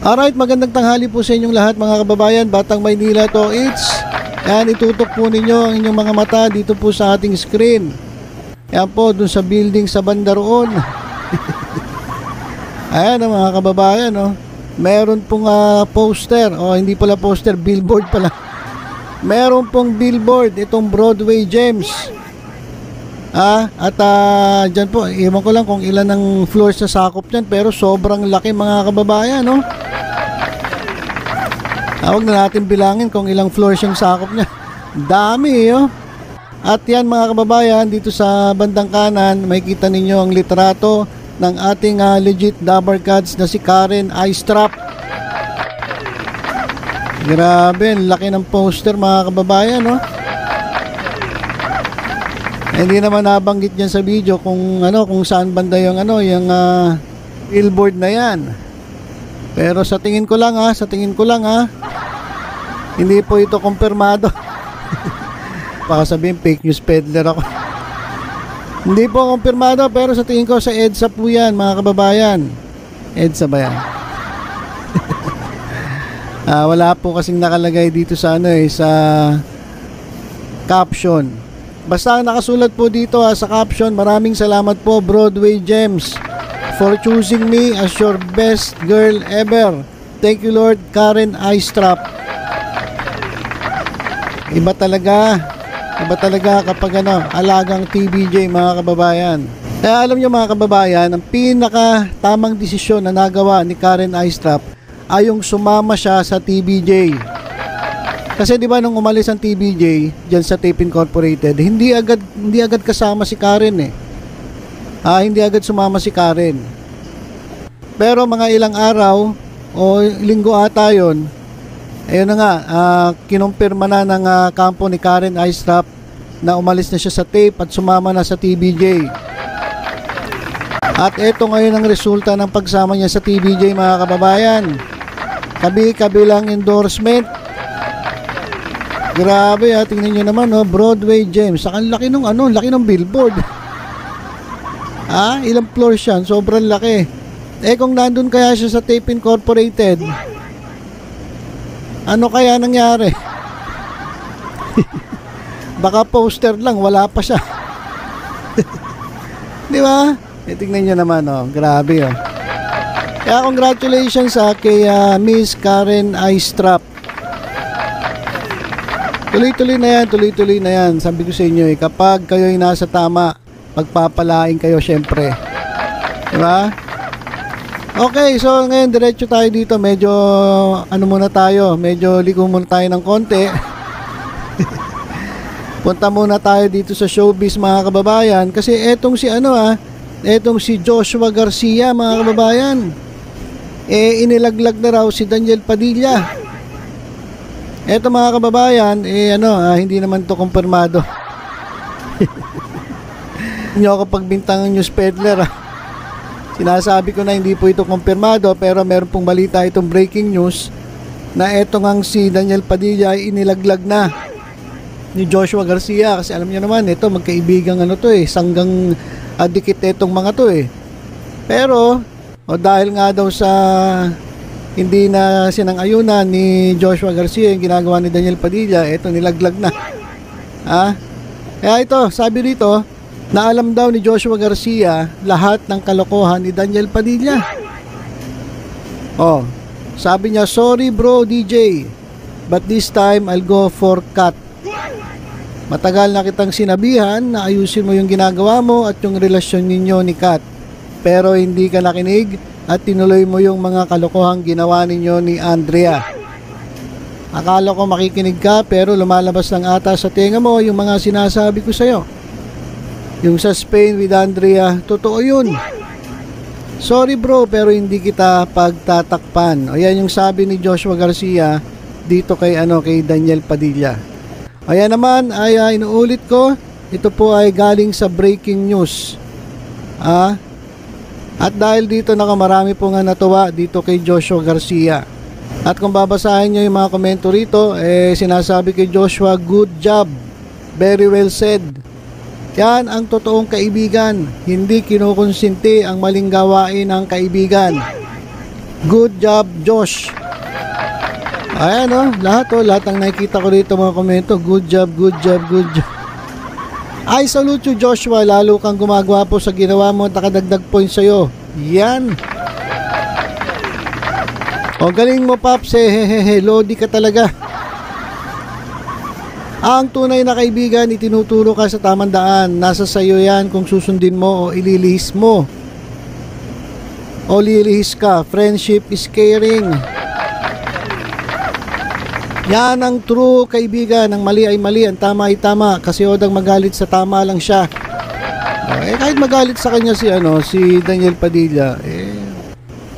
Alright, magandang tanghali po sa inyong lahat mga kababayan. Batang Maynila to it's. Yan, itutok po ninyo ang inyong mga mata dito po sa ating screen. Yan po, dun sa building sa banda roon. Ayan mga kababayan, oh. Meron pong poster, hindi pala poster, billboard pala. Meron pong billboard, itong Broadway Gems. At dyan po, iwan ko lang kung ilan ang floors na sakop dyan, pero sobrang laki mga kababayan, no? Huwag na natin bilangin kung ilang floors yung sakop niya. Dami, oh. At yan mga kababayan, dito sa bandang kanan, makikita ninyo ang litrato ng ating legit Dabar Cats na si Karen Aistrap. Grabe, laki ng poster mga kababayan, no? Hindi naman nabanggit niyan sa video kung saan banda yung yung billboard na yan. Pero sa tingin ko lang hindi po ito kumpirmado. Baka sabihin fake news peddler ako. Hindi po kumpirmado, pero sa tingin ko sa EDSA po yan mga kababayan. EDSA ba yan? Wala po kasing nakalagay dito sa sa caption. Basta nakasulat po dito sa caption, maraming salamat po Broadway Gems for choosing me as your best girl ever. Thank you Lord, Karen Aistrap. Iba talaga kapag alagang TBJ mga kababayan. Kaya alam nyo mga kababayan, ang pinaka tamang desisyon na nagawa ni Karen Aistrap ay yung sumama siya sa TBJ. Kasi di ba nung umalis ang TBJ diyan sa Tape Incorporated, hindi agad kasama si Karen eh. Hindi agad sumama si Karen. Pero mga ilang araw o linggo ata yun, ayun na nga, kinumpirma na ng kampo ni Karen Aistrap na umalis na siya sa tape at sumama na sa TBJ. At eto ngayon ang resulta ng pagsama niya sa TBJ mga kababayan. Kabilang endorsement. Grabe tingnan nyo naman Broadway Gems. Ang laki nung laki ng billboard. Ilang floors yan? Sobrang laki. Kung nandun kaya siya sa Tape Incorporated, ano kaya nangyari? Baka poster lang, wala pa siya. Di ba? Tingnan nyo naman, grabe, Kaya congratulations kay Miss Karen Aistrap. Tuloy-tuloy na yan. Sabi ko sa inyo, kapag kayo ay nasa tama, pagpapalain kayo syempre. Di ba? Okay, so ngayon diretso tayo dito. Medyo muna tayo, medyo liko muna tayo ng konti. Punta muna tayo dito sa showbiz mga kababayan. Kasi etong si Joshua Garcia mga kababayan, inilaglag na raw si Daniel Padilla. Eto mga kababayan, hindi naman to kumpirmado. Hindi ako pagbintangan news peddler. Sinasabi ko na hindi po ito kumpirmado, pero meron pong balita itong breaking news na eto ngang si Daniel Padilla ay inilaglag na ni Joshua Garcia. Kasi alam niyo naman, ito magkaibigang sanggang dikit etong mga to Pero dahil nga daw sa hindi na sinang-ayunan ni Joshua Garcia yung ginagawa ni Daniel Padilla, eto nilaglag na. Kaya ito, sabi rito, na alam daw ni Joshua Garcia lahat ng kalokohan ni Daniel Padilla. Sabi niya, sorry bro DJ, but this time I'll go for cut. Matagal na kitang sinabihan na ayusin mo yung ginagawa mo at yung relasyon ninyo ni Kat, pero hindi ka nakinig at tinuloy mo yung mga kalokohang ginawa ninyo ni Andrea. Akala ko makikinig ka, pero lumalabas lang ata sa tenga mo yung mga sinasabi ko sa'yo. Yung sa Spain with Andrea, totoo yun. Sorry bro, pero hindi kita pagtatakpan. Yan yung sabi ni Joshua Garcia dito kay Daniel Padilla. Ayan naman ay inuulit ko, ito po ay galing sa breaking news. At dahil dito marami po nga natuwa dito kay Joshua Garcia. At kung babasahin nyo yung mga komento rito, sinasabi kay Joshua, good job, very well said. Yan ang totoong kaibigan, hindi kinukonsinti ang maling gawain ng kaibigan. Good job, Josh. Ayan lahat ang nakikita ko dito mga komento. Good job, good job, good job. I salute you, Joshua. Lalo kang gumagawa po sa ginawa mo at nakadagdag points sa'yo. Yan. O galing mo, Paps. Hehehe, lodi ka talaga. Ang tunay na kaibigan, itinuturo ka sa tamang daan. Nasa sayo yan kung susundin mo o ililihis mo. O lilihis ka. Friendship is caring. Yan ang true kaibigan. Ang mali ay mali, ang tama ay tama. Kasi odang magalit sa tama lang siya. Kahit magalit sa kanya si Daniel Padilla,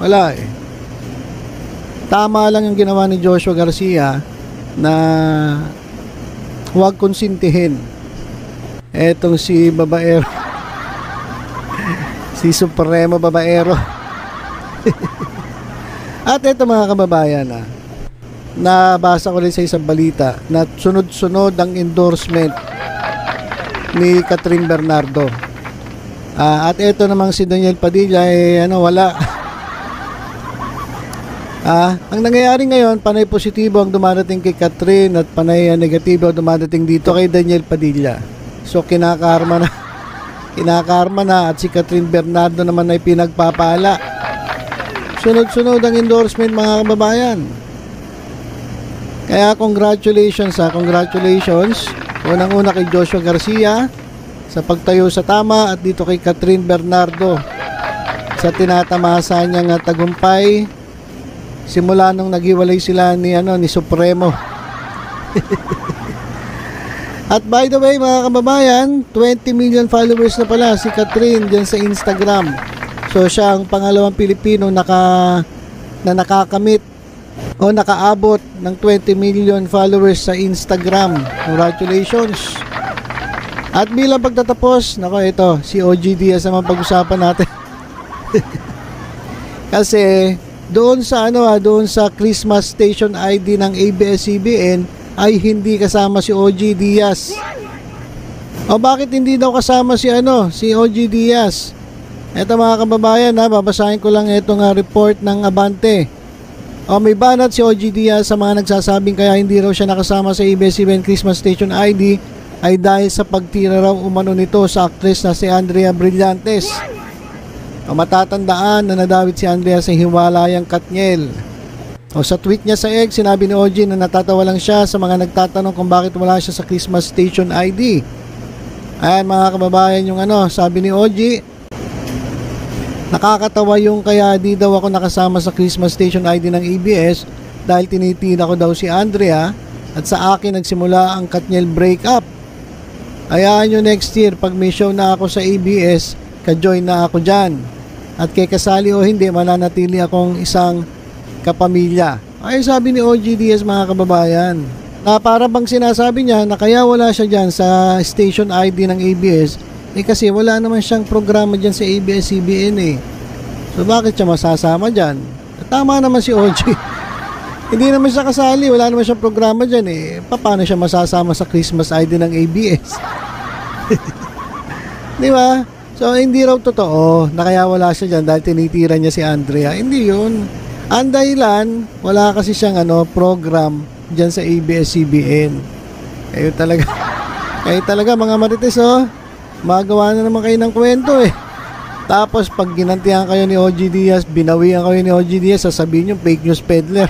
wala Tama lang yung ginawa ni Joshua Garcia na huwag konsintihin etong si babaero. Si Supremo babaero. At eto mga kababayan nabasa ko rin sa isang balita na sunod-sunod ang endorsement ni Catherine Bernardo. At eto namang si Daniel Padilla wala. Ang nangyayari ngayon, panay positibo ang dumadating kay Catherine at panay negatibo ang dumadating dito kay Daniel Padilla. So kinakarma na at si Catherine Bernardo naman ay pinagpapala. Sunod-sunod ang endorsement mga kababayan. Kaya congratulations. Unang-una kay Joshua Garcia sa pagtayo sa tama at dito kay Catherine Bernardo sa tinatamasa niyang tagumpay simula nung naghiwalay sila ni Supremo. At by the way mga kababayan, 20 million followers na pala si Catherine dyan sa Instagram. So siya ang pangalawang Pilipino na nakakamit o nakaabot ng 20 million followers sa Instagram. Congratulations. At bilang pagtatapos, ito si OG Diaz naman pag-usapan natin. Kasi doon sa Christmas Station ID ng ABS-CBN ay hindi kasama si OG Diaz. O bakit hindi daw kasama si OG Diaz? Ito mga kababayan babasahin ko lang itong report ng Abante. May banat si OG Diaz sa mga nagsasabing kaya hindi raw siya nakasama sa ABS-CBN Christmas Station ID ay dahil sa pagtira raw umano nito sa aktres na si Andrea Brillantes. Matatandaan na nadawit si Andrea sa hiwalayang Katniel. Sa tweet niya sa X, sinabi ni OG na natatawa lang siya sa mga nagtatanong kung bakit wala siya sa Christmas Station ID. Ayan mga kababayan yung sabi ni OG, nakakatawa yung kaya di daw ako nakasama sa Christmas Station ID ng ABS dahil tinitira ko daw si Andrea at sa akin nagsimula ang Katniel breakup. Hayaan nyo next year pag may show na ako sa ABS, ka-join na ako dyan. At kay kasali o hindi, mananatili akong isang kapamilya. Ay sabi ni OG Diaz mga kababayan, na para bang sinasabi niya na kaya wala siya dyan sa Station ID ng ABS kasi wala naman siyang programa dyan sa ABS-CBN So bakit siya masasama dyan? Tama naman si OG. Hindi naman siya kasali, wala naman siyang programa dyan Paano siya masasama sa Christmas ID ng ABS? Di ba? So hindi raw totoo na kaya wala siya dyan dahil tinitira niya si Andrea. Hindi yun. Ang dahilan, wala kasi siyang program dyan sa ABS-CBN. Kayo talaga mga marites magawa na naman kayo ng kwento Tapos pag ginantihan kayo ni OG Diaz, binawian kayo ni OG Diaz, sasabihin nyo fake news peddler.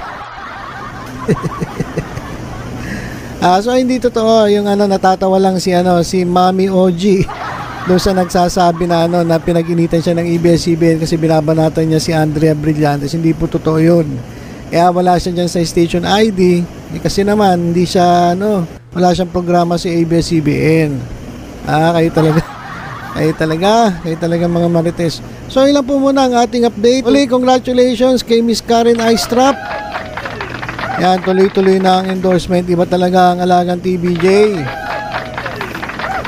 So hindi totoo yung natatawa lang si Mami OG doon sa nagsasabi na na pinag-initan siya ng ABS-CBN kasi binabanatan niya si Andrea Brillantes. Hindi po totoo yun. Kaya wala siya dyan sa Station ID kasi naman hindi siya wala siyang programa si ABS-CBN. Kayo talaga mga marites. So ilan po muna ang ating update. Uli, congratulations kay Miss Karen Aistrap. Yan, tuloy-tuloy na ang endorsement. Iba talaga ang alagang TBJ.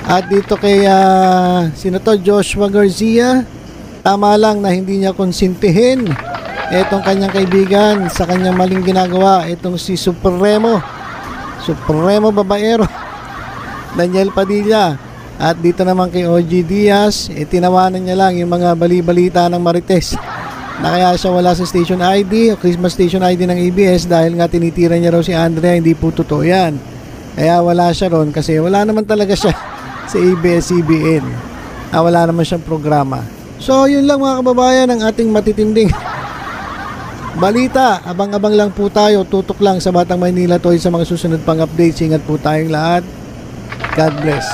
At dito kay Joshua Garcia, tama lang na hindi niya konsintihin etong kanyang kaibigan sa kanyang maling ginagawa. Itong si Supremo babaero Daniel Padilla. At dito naman kay OG Diaz, tinawanan niya lang yung mga bali-balita ng marites. na kaya siya wala sa station ID o Christmas station ID ng ABS dahil nga tinitira niya raw si Andrea. Hindi po totoo yan. Kaya wala siya ron kasi wala naman talaga siya sa ABS-CBN. Wala naman siyang programa. So yun lang mga kababayan ang ating matitinding balita. Abang-abang lang po tayo. Tutok lang sa Batang Maynila Toys sa mga susunod pang updates. Ingat po tayong lahat. God bless.